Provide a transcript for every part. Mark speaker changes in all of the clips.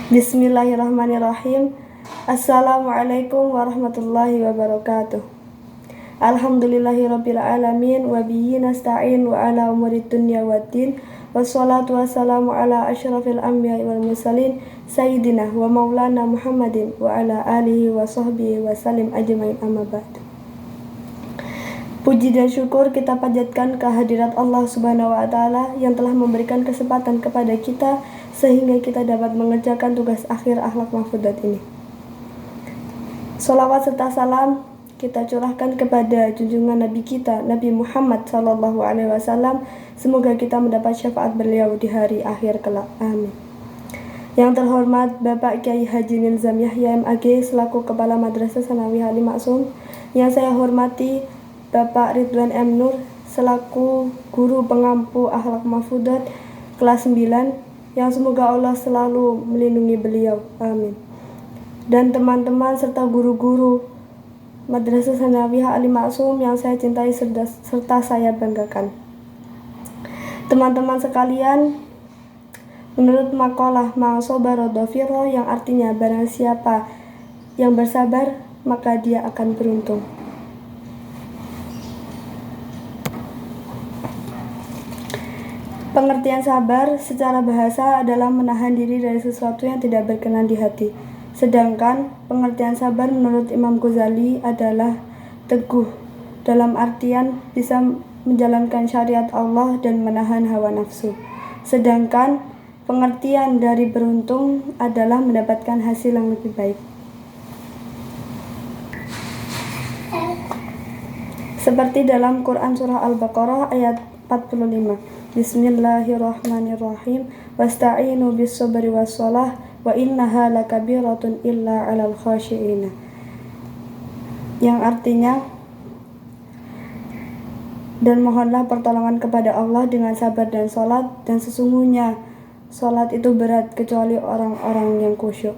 Speaker 1: Bismillahirrahmanirrahim. Assalamualaikum warahmatullahi wabarakatuh. Alhamdulillahirabbil alamin wa bihi nasta'in wa ala umurid dunya waddin. Wassalatu wassalamu ala asyrafil anbiya'i wal mursalin sayyidina wa maulana Muhammadin wa ala alihi wa sahbihi wa salim ajmain, amma ba'du. Puji dan syukur kita panjatkan kehadirat Allah Subhanahu wa taala yang telah memberikan kesempatan kepada kita sehingga kita dapat mengerjakan tugas akhir akhlak mahfudat ini. Sholawat serta salam kita curahkan kepada junjungan Nabi kita, Nabi Muhammad SAW. Semoga kita mendapat syafaat beliau di hari akhir kelak. Amin. Yang terhormat Bapak Kiai Haji Nilzam Yahya MAG selaku Kepala Madrasah Sanawiyah Ali Maksum. Yang saya hormati Bapak Ridwan M. Nur selaku Guru Pengampu Akhlak Mahfudat kelas 9, yang semoga Allah selalu melindungi beliau. Amin. Dan teman-teman serta guru-guru Madrasah Sanawiyah Ali Maksum yang saya cintai serta saya banggakan. Teman-teman sekalian, menurut makalah Man Sabara Dhafira, yang artinya barang siapa yang bersabar maka dia akan beruntung. Pengertian sabar secara bahasa adalah menahan diri dari sesuatu yang tidak berkenan di hati. Sedangkan pengertian sabar menurut Imam Ghazali adalah teguh dalam artian bisa menjalankan syariat Allah dan menahan hawa nafsu. Sedangkan pengertian dari beruntung adalah mendapatkan hasil yang lebih baik. Seperti dalam Quran surah Al-Baqarah ayat 45. Bismillahirrahmanirrahim. Wasta'inu bis-sabri was-shalah wa innaha lakabiratun illa 'alal khashi'in. Yang artinya, dan mohonlah pertolongan kepada Allah dengan sabar dan sholat, dan sesungguhnya sholat itu berat kecuali orang-orang yang khusyuk.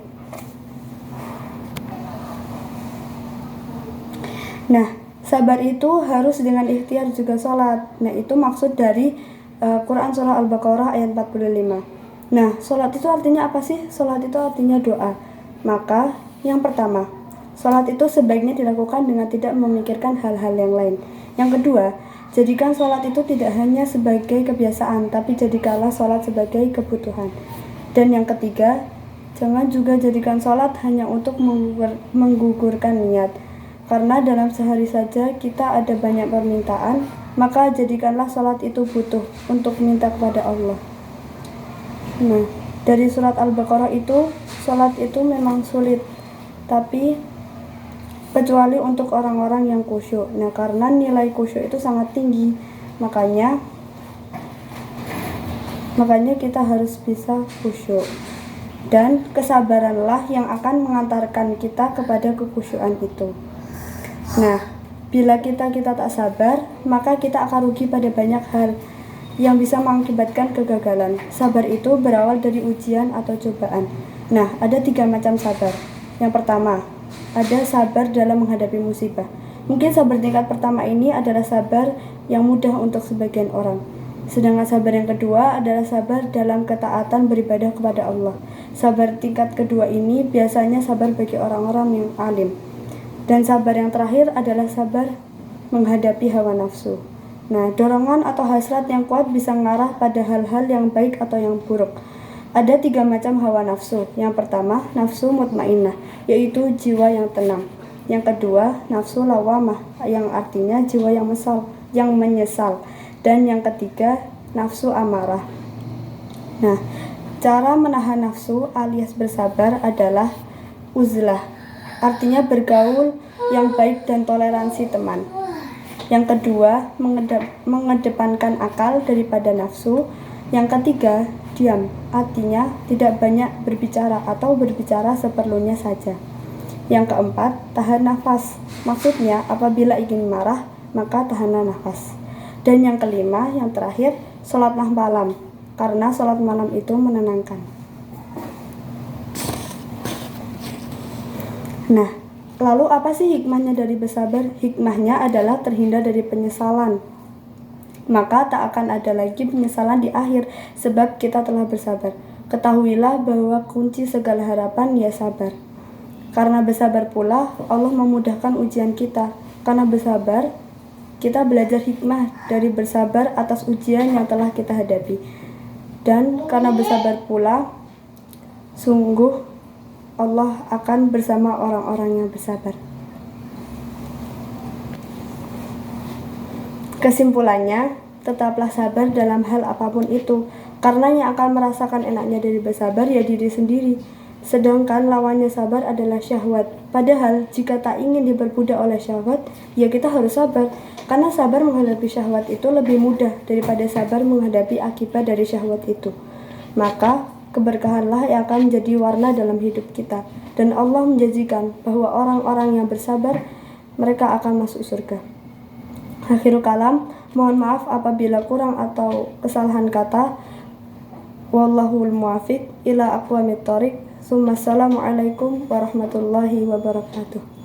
Speaker 1: Nah, sabar itu harus dengan ikhtiar juga sholat. Nah, itu maksud dari Quran surah Al-Baqarah ayat 45. Nah, sholat itu artinya apa sih? Sholat itu artinya doa. Maka yang pertama, sholat itu sebaiknya dilakukan dengan tidak memikirkan hal-hal yang lain. Yang kedua, jadikan sholat itu tidak hanya sebagai kebiasaan, tapi jadikanlah sholat sebagai kebutuhan. Dan yang ketiga, jangan juga jadikan sholat hanya untuk menggugurkan niat. Karena dalam sehari saja kita ada banyak permintaan, maka jadikanlah sholat itu butuh untuk minta kepada Allah. Nah, dari surat Al-Baqarah itu, sholat itu memang sulit, tapi kecuali untuk orang-orang yang khusyuk. Nah, karena nilai khusyuk itu sangat tinggi, makanya kita harus bisa khusyuk. Dan kesabaranlah yang akan mengantarkan kita kepada kekhusyukan itu. Nah, bila kita tak sabar, maka kita akan rugi pada banyak hal yang bisa mengakibatkan kegagalan. Sabar itu berawal dari ujian atau cobaan. Nah, ada 3 macam sabar. Yang pertama, ada sabar dalam menghadapi musibah. Mungkin sabar tingkat pertama ini adalah sabar yang mudah untuk sebagian orang. Sedangkan sabar yang kedua adalah sabar dalam ketaatan beribadah kepada Allah. Sabar tingkat kedua ini biasanya sabar bagi orang-orang yang alim. Dan sabar yang terakhir adalah sabar menghadapi hawa nafsu. Nah, dorongan atau hasrat yang kuat bisa mengarah pada hal-hal yang baik atau yang buruk. Ada 3 macam hawa nafsu. Yang pertama, nafsu mutmainnah, yaitu jiwa yang tenang. Yang kedua, nafsu lawamah, yang artinya jiwa yang menyesal. Dan yang ketiga, nafsu amarah. Nah, cara menahan nafsu alias bersabar adalah uzlah, artinya bergaul yang baik dan toleransi teman. Yang kedua, mengedepankan akal daripada nafsu. Yang ketiga, diam, artinya tidak banyak berbicara atau berbicara seperlunya saja. Yang keempat, tahan nafas, maksudnya apabila ingin marah maka tahanlah nafas. Dan yang kelima, yang terakhir, sholatlah malam, karena sholat malam itu menenangkan. Nah, lalu apa sih hikmahnya dari bersabar? Hikmahnya adalah terhindar dari penyesalan. Maka tak akan ada lagi penyesalan di akhir sebab kita telah bersabar. Ketahuilah bahwa kunci segala harapan ya sabar. Karena bersabar pula Allah memudahkan ujian kita. Karena bersabar kita belajar hikmah dari bersabar atas ujian yang telah kita hadapi. Dan karena bersabar pula sungguh Allah akan bersama orang-orang yang bersabar. Kesimpulannya, tetaplah sabar dalam hal apapun itu, karena yang akan merasakan enaknya dari bersabar ya diri sendiri. Sedangkan lawannya sabar adalah syahwat. Padahal jika tak ingin diperbudak oleh syahwat, ya kita harus sabar. Karena sabar menghadapi syahwat itu lebih mudah daripada sabar menghadapi akibat dari syahwat itu. Maka keberkahanlah yang akan menjadi warna dalam hidup kita. Dan Allah menjanjikan bahwa orang-orang yang bersabar, mereka akan masuk surga. Akhirul kalam, mohon maaf apabila kurang atau kesalahan kata. Wallahul muwaffiq ila aqwamit thoriq. Assalamualaikum warahmatullahi wabarakatuh.